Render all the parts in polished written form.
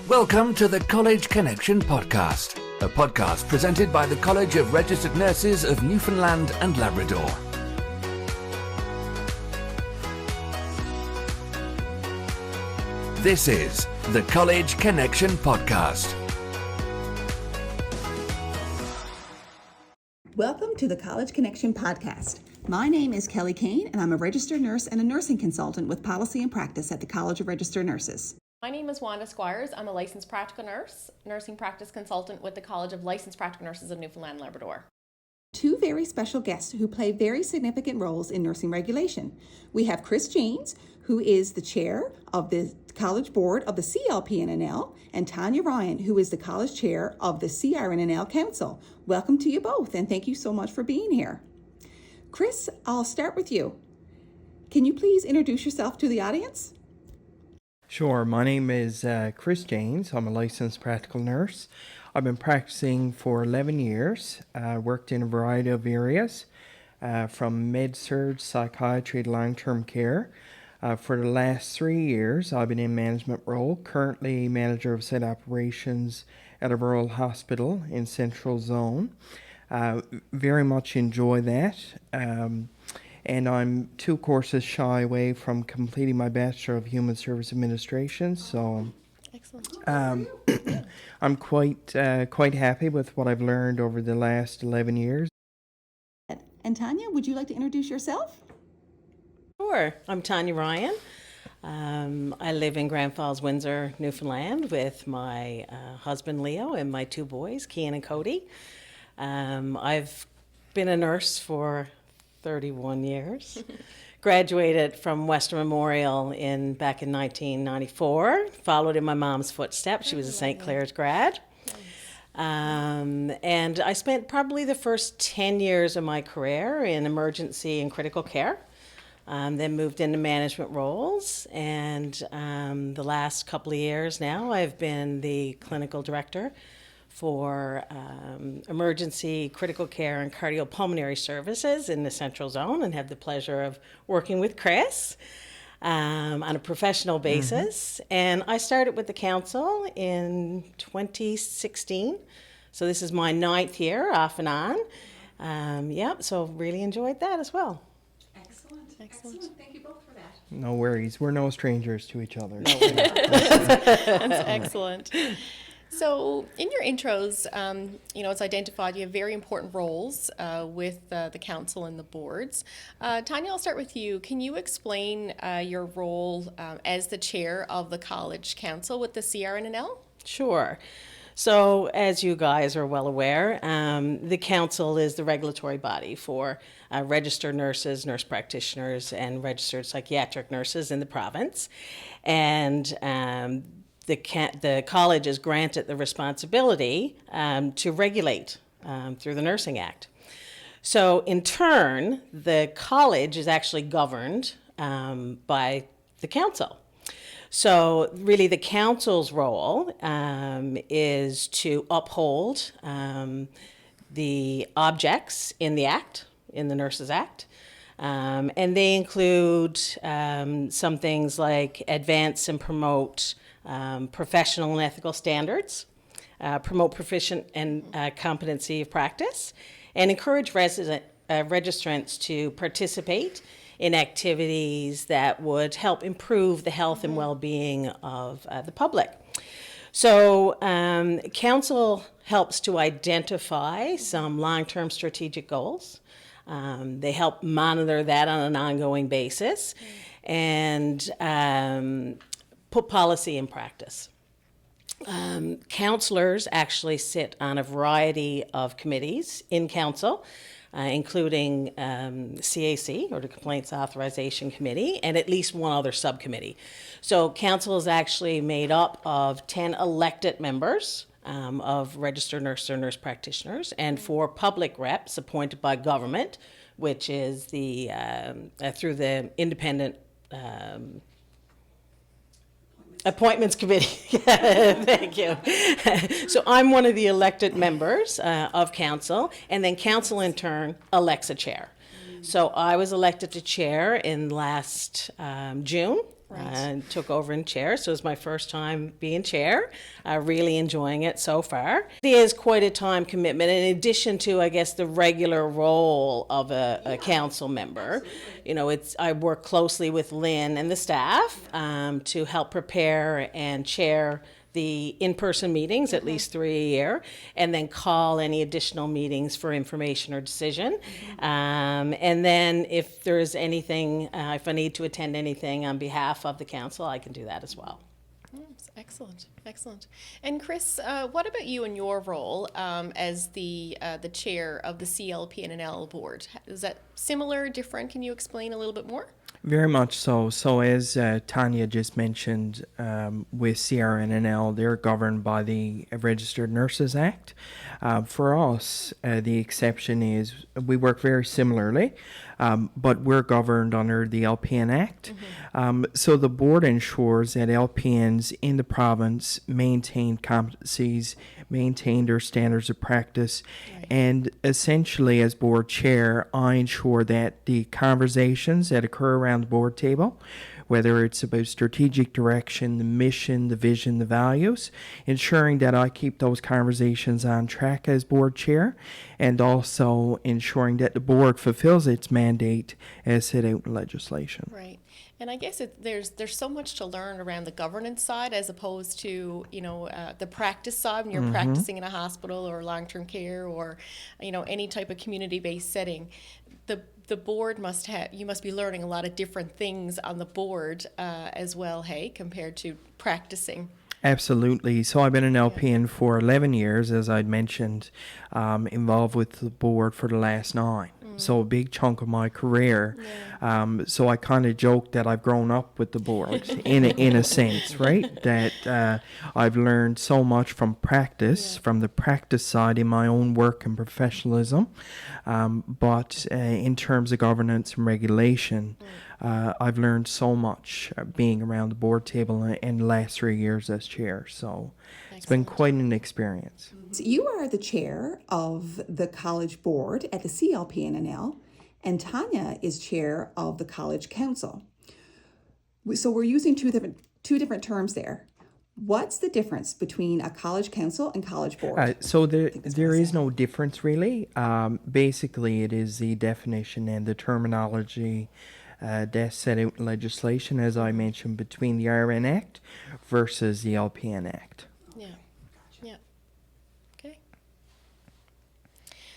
Welcome to the College Connection podcast, a podcast presented by the College of Registered Nurses of Newfoundland and Labrador. This is the College Connection podcast. Welcome to the College Connection podcast. My name is Kelly Kean, and I'm a registered nurse and a nursing consultant with policy and practice at the College of Registered Nurses. My name is Wanda Squires. I'm a licensed practical nurse, nursing practice consultant with the College of Licensed Practical Nurses of Newfoundland and Labrador. Two very special guests who play very significant roles in nursing regulation. We have Chris James, who is the chair of the College Board of the CLPNNL, and Tanya Ryan, who is the college chair of the CRNNL Council. Welcome to you both, and thank you so much for being here. Chris, I'll start with you. Can you please introduce yourself to the audience? Sure. My name is Chris James. I'm a licensed practical nurse. I've been practicing for 11 years. Worked in a variety of areas, from med-surg, psychiatry to long-term care. For the last 3 years, I've been in management role, currently manager of site operations at a rural hospital in Central Zone. Very much enjoy that. And I'm 2 courses shy away from completing my Bachelor of Human Service Administration. So Excellent. I'm quite happy with what I've learned over the last 11 years. And Tanya, would you like to introduce yourself? Sure. I'm Tanya Ryan. I live in Grand Falls, Windsor, Newfoundland with my husband Leo and my 2 boys, Kean and Cody. I've been a nurse for 31 years. Graduated from Western Memorial back in 1994. Followed in my mom's footsteps. She was a St. Clair's grad. And I spent probably the first 10 years of my career in emergency and critical care. Then moved into management roles. And the last couple of years now, I've been the clinical director for emergency, critical care, and cardiopulmonary services in the Central Zone, and have the pleasure of working with Chris on a professional basis. And I started with the council in 2016. So this is my 9th year off and on. So really enjoyed that as well. Excellent. Thank you both for that. No worries. We're no strangers to each other. That's excellent. So in your intros, it's identified you have very important roles with the council and the boards. Tanya, I'll start with you. Can you explain your role as the chair of the College Council with the CRNNL? Sure. So as you guys are well aware, the council is the regulatory body for registered nurses, nurse practitioners, and registered psychiatric nurses in the province. And the college is granted the responsibility to regulate through the Nursing Act. So in turn, the college is actually governed by the council. So really the council's role is to uphold the objects in the Act, in the Nurses Act. And they include some things like advance and promote professional and ethical standards, promote proficient and competency of practice, and encourage registrants to participate in activities that would help improve the health and well-being of the public. So council helps to identify some long-term strategic goals. They help monitor that on an ongoing basis and put policy in practice. Counselors actually sit on a variety of committees in council, including CAC, or the Complaints Authorization Committee, and at least one other subcommittee. So council is actually made up of 10 elected members of registered nurses or nurse practitioners, and 4 public reps appointed by government, which is the through the independent Appointments Committee. Thank you. So I'm one of the elected members of council, and then council in turn elects a chair. So I was elected to chair in last June and took over in chair. So it was my first time being chair. Really enjoying it so far. It is quite a time commitment in addition to, I guess, the regular role of a council member. Absolutely. I work closely with Lynn and the staff to help prepare and chair the in-person meetings, at least 3 a year, and then call any additional meetings for information or decision. And then if there's anything, if I need to attend anything on behalf of the council, I can do that as well. Excellent, excellent. And Chris, what about you and your role as the chair of the CLPNNL Board? Is that similar, different? Can you explain a little bit more? Very much so. So as Tanya just mentioned, with CRNNL, they're governed by the Registered Nurses Act. For us, the exception is we work very similarly, but we're governed under the LPN Act. So the board ensures that LPNs in the province maintain competencies, maintain their standards of practice, and essentially as board chair, I ensure that the conversations that occur around the board table, whether it's about strategic direction, the mission, the vision, the values, ensuring that I keep those conversations on track as board chair, and also ensuring that the board fulfills its mandate as set out in legislation. Right. And I guess there's so much to learn around the governance side as opposed to, the practice side when you're practicing in a hospital or long-term care or, any type of community-based setting. The board you must be learning a lot of different things on the board as well, hey, compared to practicing. Absolutely. So I've been an LPN for 11 years, as I'd mentioned, involved with the board for the last 9. So a big chunk of my career. So I kind of joke that I've grown up with the board in a sense, right? That I've learned so much from practice, from the practice side in my own work and professionalism. But in terms of governance and regulation, I've learned so much being around the board table in the last 3 years as chair. So it's been quite an experience. So you are the chair of the college board at the CLPNNL, and Tanya is chair of the college council. So we're using two different terms there. What's the difference between a college council and college board? So there is no difference really. Basically, it is the definition and the terminology that's set out in legislation, as I mentioned, between the RN Act versus the LPN Act. Yeah. Okay.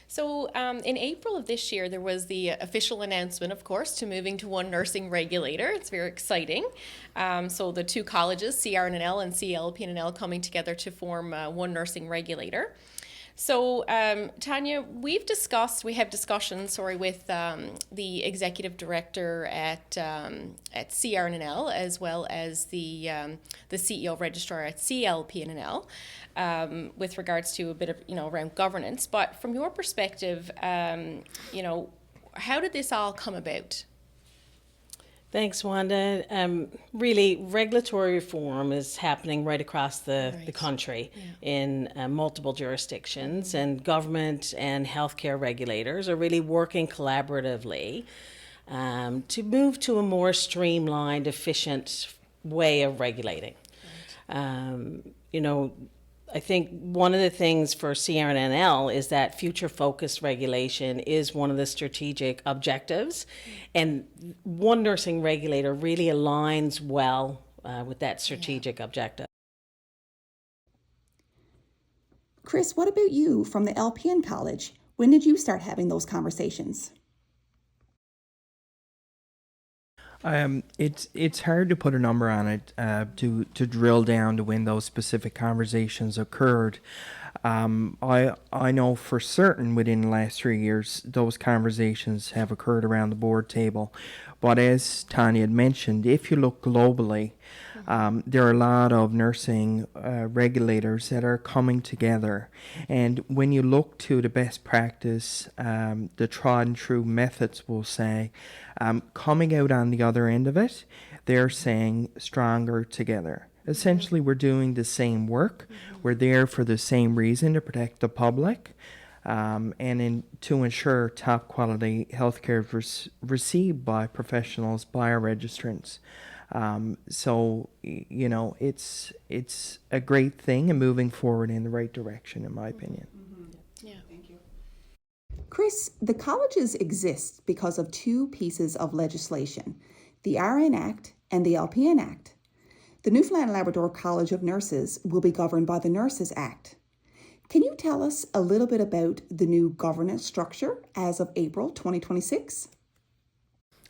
So in April of this year, there was the official announcement, of course, to moving to one nursing regulator. It's very exciting. So the two colleges, CRNNL and CLPNNL, coming together to form one nursing regulator. So, Tanya, we have discussions, with the executive director at CRNNL, as well as the CEO registrar at CLPNNL, with regards to a bit of, around governance. But from your perspective, how did this all come about? Thanks, Wanda. Really, regulatory reform is happening right across the country in multiple jurisdictions, and government and healthcare regulators are really working collaboratively to move to a more streamlined, efficient way of regulating. I think one of the things for CRNNL is that future-focused regulation is one of the strategic objectives, and one nursing regulator really aligns well with that strategic objective. Chris, what about you from the LPN College? When did you start having those conversations? It's hard to put a number on it to drill down to when those specific conversations occurred. I know for certain within the last 3 years those conversations have occurred around the board table. But as Tanya had mentioned, if you look globally, there are a lot of nursing regulators that are coming together. And when you look to the best practice, the tried and true methods, we'll say, coming out on the other end of it, they're saying stronger together. Essentially, we're doing the same work. We're there for the same reason, to protect the public, and to ensure top quality healthcare is received by professionals, by our registrants. It's a great thing and moving forward in the right direction, in my opinion. Yeah. Chris, the colleges exist because of two pieces of legislation, the RN Act and the LPN Act. The Newfoundland and Labrador College of Nurses will be governed by the Nurses Act. Can you tell us a little bit about the new governance structure as of April 2026?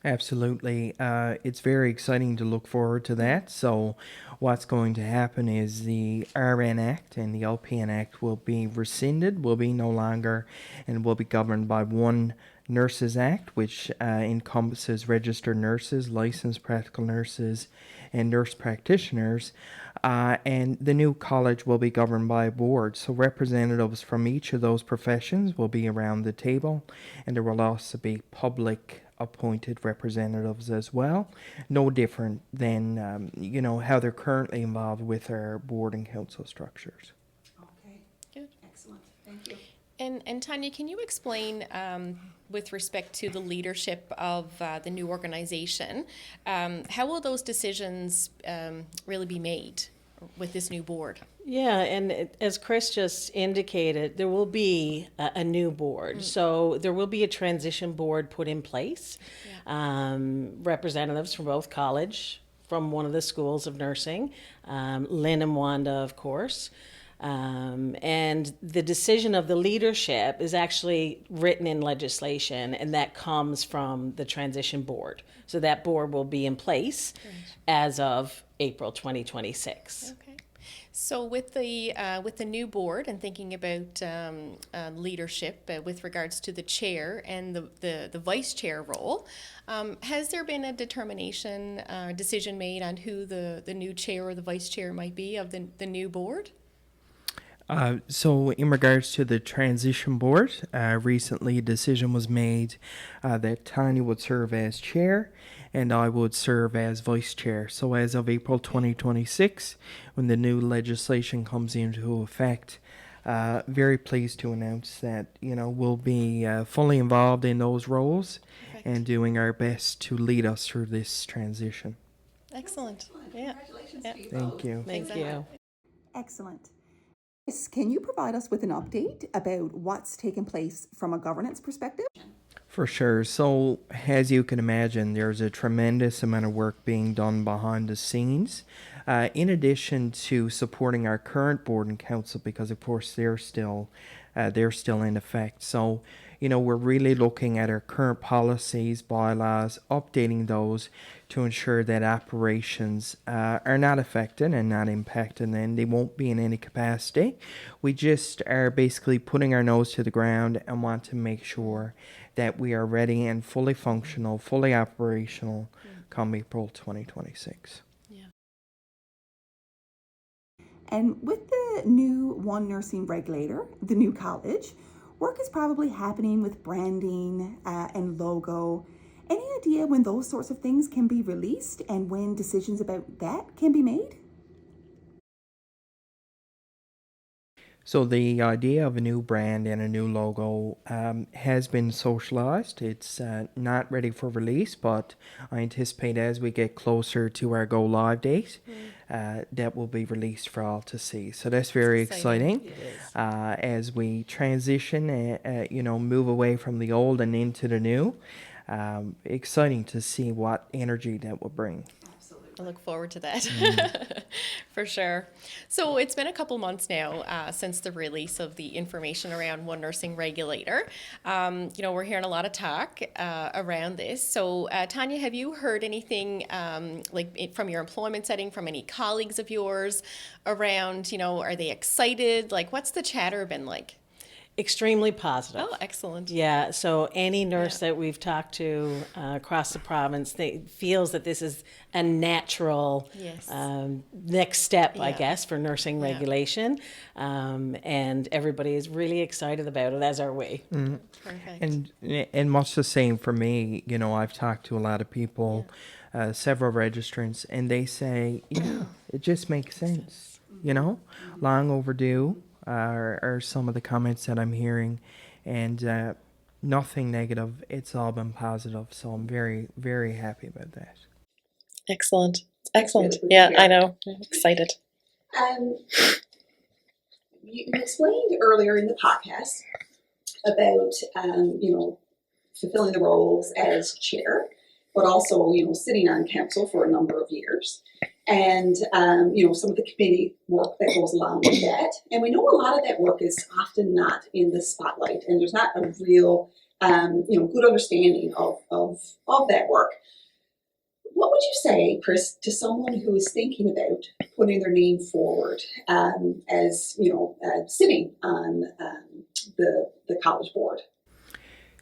Absolutely. It's very exciting to look forward to that. So, what's going to happen is the RN Act and the LPN Act will be rescinded, will be no longer, and will be governed by one Nurses Act, which encompasses registered nurses, licensed practical nurses, and nurse practitioners. And the new college will be governed by a board. So, representatives from each of those professions will be around the table, and there will also be public appointed representatives as well. No different than how they're currently involved with our board and council structures. Okay, Good. excellent. Thank you. And Tanya, can you explain with respect to the leadership of the new organization, how will those decisions really be made with this new board? Yeah, and as Chris just indicated, there will be a new board. So there will be a transition board put in place. Representatives from both college, from one of the schools of nursing, Lynn and Wanda, of course. And the decision of the leadership is actually written in legislation, and that comes from the transition board. So that board will be in place as of April 2026. Okay. So with the new board and thinking about leadership with regards to the chair and the vice chair role, has there been a decision made on who the new chair or the vice chair might be of the new board? So in regards to the transition board, recently a decision was made that Tanya would serve as chair and I would serve as vice chair. So as of April 2026, when the new legislation comes into effect, very pleased to announce that we'll be fully involved in those roles. Perfect. And doing our best to lead us through this transition. Excellent. Yeah. Congratulations Yeah. to you Thank both. you. Thank you. Excellent. Chris, can you provide us with an update about what's taken place from a governance perspective? For sure. So, as you can imagine, there's a tremendous amount of work being done behind the scenes, in addition to supporting our current board and council, because of course they're still in effect. So, we're really looking at our current policies, bylaws, updating those to ensure that operations are not affected and not impacted, and they won't be in any capacity. We just are basically putting our nose to the ground and want to make sure that we are ready and fully functional, fully operational come April 2026. And with the new One Nursing Regulator, the new college, work is probably happening with branding and logo. Any idea when those sorts of things can be released and when decisions about that can be made? So the idea of a new brand and a new logo has been socialized. It's not ready for release, but I anticipate as we get closer to our go live date, that will be released for all to see. So that's very exciting. As we transition, move away from the old and into the new. Exciting to see what energy that will bring. I look forward to that for sure. So it's been a couple months now since the release of the information around One Nursing Regulator. We're hearing a lot of talk around this. So Tanya, have you heard anything from your employment setting, from any colleagues of yours around, are they excited? Like, what's the chatter been like? Extremely positive. Oh, excellent. Yeah, so any nurse that we've talked to across the province feels that this is a natural next step, I guess, for nursing regulation. And everybody is really excited about it, as are we. Perfect. And much the same for me. I've talked to a lot of people, several registrants, and they say, it just makes sense. Long overdue. Are some of the comments that I'm hearing, and nothing negative. It's all been positive, so I'm very, very happy about that. Excellent. That's really good to Yeah, hear. I know. I'm excited. You explained earlier in the podcast about, fulfilling the roles as chair, but also, sitting on council for a number of years. And, some of the committee work that goes along with that. And we know a lot of that work is often not in the spotlight, and there's not a real, good understanding of that work. What would you say, Chris, to someone who is thinking about putting their name forward as, sitting on the college board?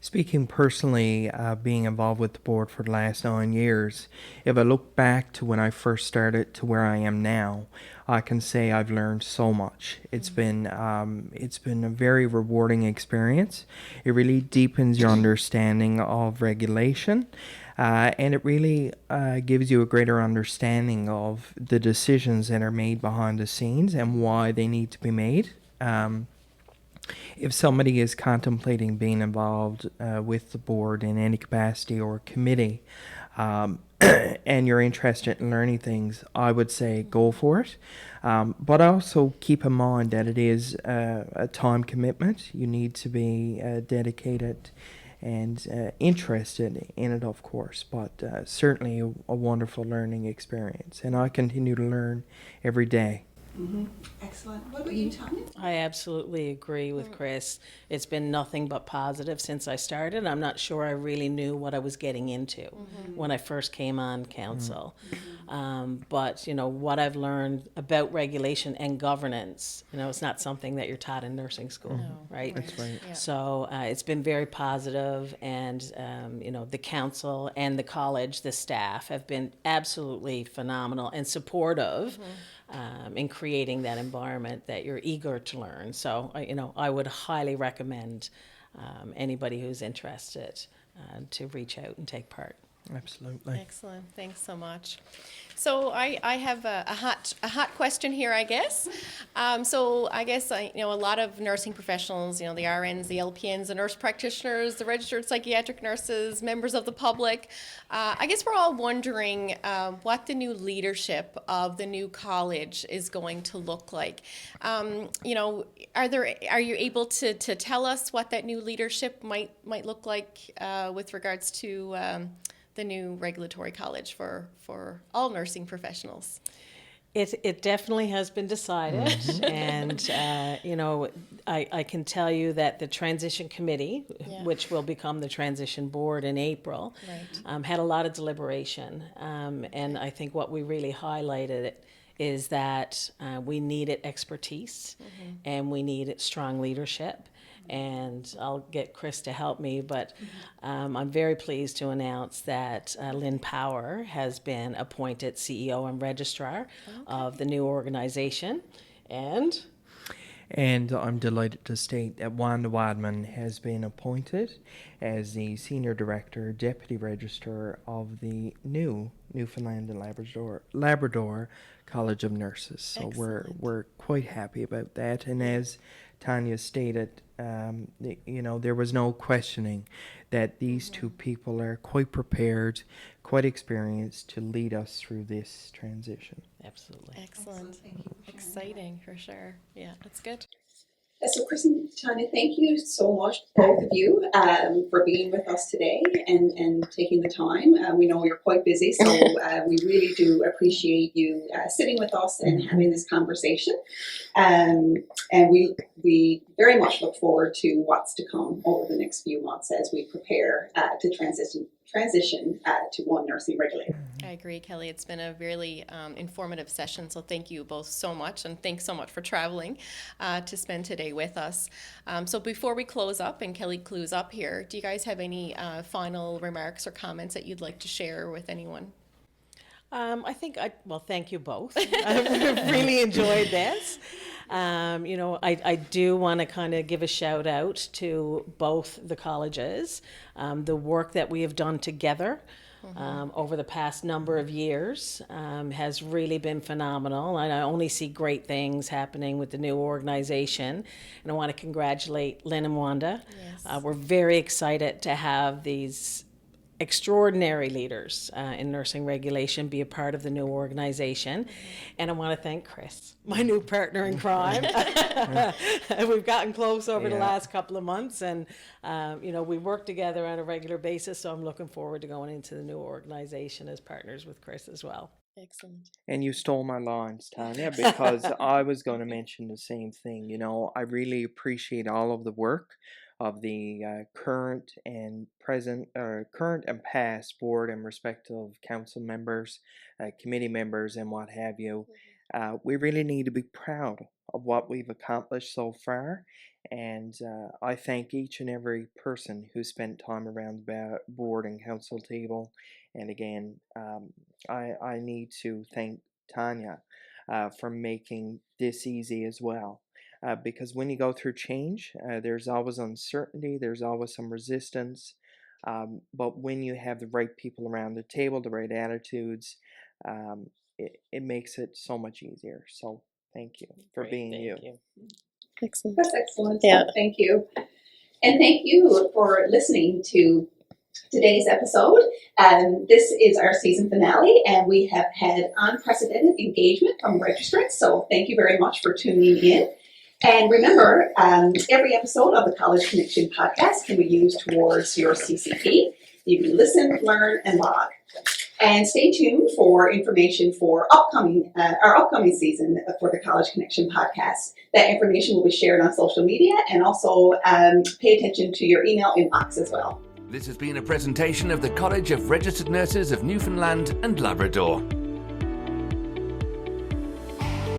Speaking personally, being involved with the board for the last 9 years, if I look back to when I first started to where I am now, I can say I've learned so much. It's been a very rewarding experience. It really deepens your understanding of regulation, and it really gives you a greater understanding of the decisions that are made behind the scenes and why they need to be made. If somebody is contemplating being involved with the board in any capacity or committee, and you're interested in learning things, I would say go for it. But also keep in mind that it is a time commitment. You need to be dedicated and interested in it, of course, but certainly a wonderful learning experience. And I continue to learn every day. Mm-hmm. Excellent. What about you, Tanya? I absolutely agree with Chris. It's been nothing but positive since I started. I'm not sure I really knew what I was getting into when I first came on council. But, what I've learned about regulation and governance, it's not something that you're taught in nursing school, right? That's right. Yeah. So it's been very positive, and, the council and the college, the staff have been absolutely phenomenal and supportive in creating that environment that you're eager to learn. So, I would highly recommend anybody who's interested to reach out and take part. Absolutely. Excellent. Thanks so much. So I have a hot question here, I guess. So I guess a lot of nursing professionals, the RNs, the LPNs, the nurse practitioners, the registered psychiatric nurses, members of the public. I guess we're all wondering what the new leadership of the new college is going to look like. Are you able to tell us what that new leadership might look like with regards to the new regulatory college for all nursing professionals? It definitely has been decided, and I can tell you that the transition committee, which will become the transition board in April, had a lot of deliberation, and I think what we really highlighted is that we needed expertise and we needed strong leadership. And I'll get Chris to help me, but I'm very pleased to announce that Lynn Power has been appointed CEO and registrar of the new organization. And I'm delighted to state that Wanda has been appointed as the Senior Director, Deputy Registrar of the new Newfoundland and Labrador College of Nurses. So we're quite happy about that. And as Tanya stated, there was no questioning that these two people are quite prepared, quite experienced to lead us through this transition. absolutely. Excellent. Thank you for sharing Exciting, for sure. Yeah, that's good. So, Chris and Tanya, thank you so much, both of you, for being with us today and taking the time. We know you're quite busy, so we really do appreciate you sitting with us and having this conversation. And we very much look forward to what's to come over the next few months as we prepare to transition to one nursing regulator. I agree, Kelly. It's been a really informative session, so thank you both so much, and thanks so much for traveling to spend today with us. So before we close up and Kelly clues up here, do you guys have any final remarks or comments that you'd like to share with anyone? Thank you both. I've really enjoyed this. I do want to kind of give a shout out to both the colleges. The work that we have done together over the past number of years has really been phenomenal, and I only see great things happening with the new organization. And I want to congratulate Lynn and Wanda. Yes. We're very excited to have these extraordinary leaders in nursing regulation be a part of the new organization. And I want to thank Chris, my new partner in crime. We've gotten close over the last couple of months, and we work together on a regular basis, so I'm looking forward to going into the new organization as partners with Chris as well. Excellent. And you stole my lines, Tanya, because I was going to mention the same thing. I really appreciate all of the work of the current and past board and respective council members, committee members, and what have you. We really need to be proud of what we've accomplished so far, and I thank each and every person who spent time around the board and council table. And again, I need to thank Tanya for making this easy as well. Because when you go through change, there's always uncertainty, there's always some resistance. But when you have the right people around the table, the right attitudes, it makes it so much easier. So thank you for being you. Excellent. That's excellent. Yeah. Thank you. And thank you for listening to today's episode. This is our season finale, and we have had unprecedented engagement from registrants. So thank you very much for tuning in. And remember, every episode of the College Connection podcast can be used towards your CCP. You can listen, learn, and log. And stay tuned for information for our upcoming season for the College Connection podcast. That information will be shared on social media, and also pay attention to your email inbox as well. This has been a presentation of the College of Registered Nurses of Newfoundland and Labrador.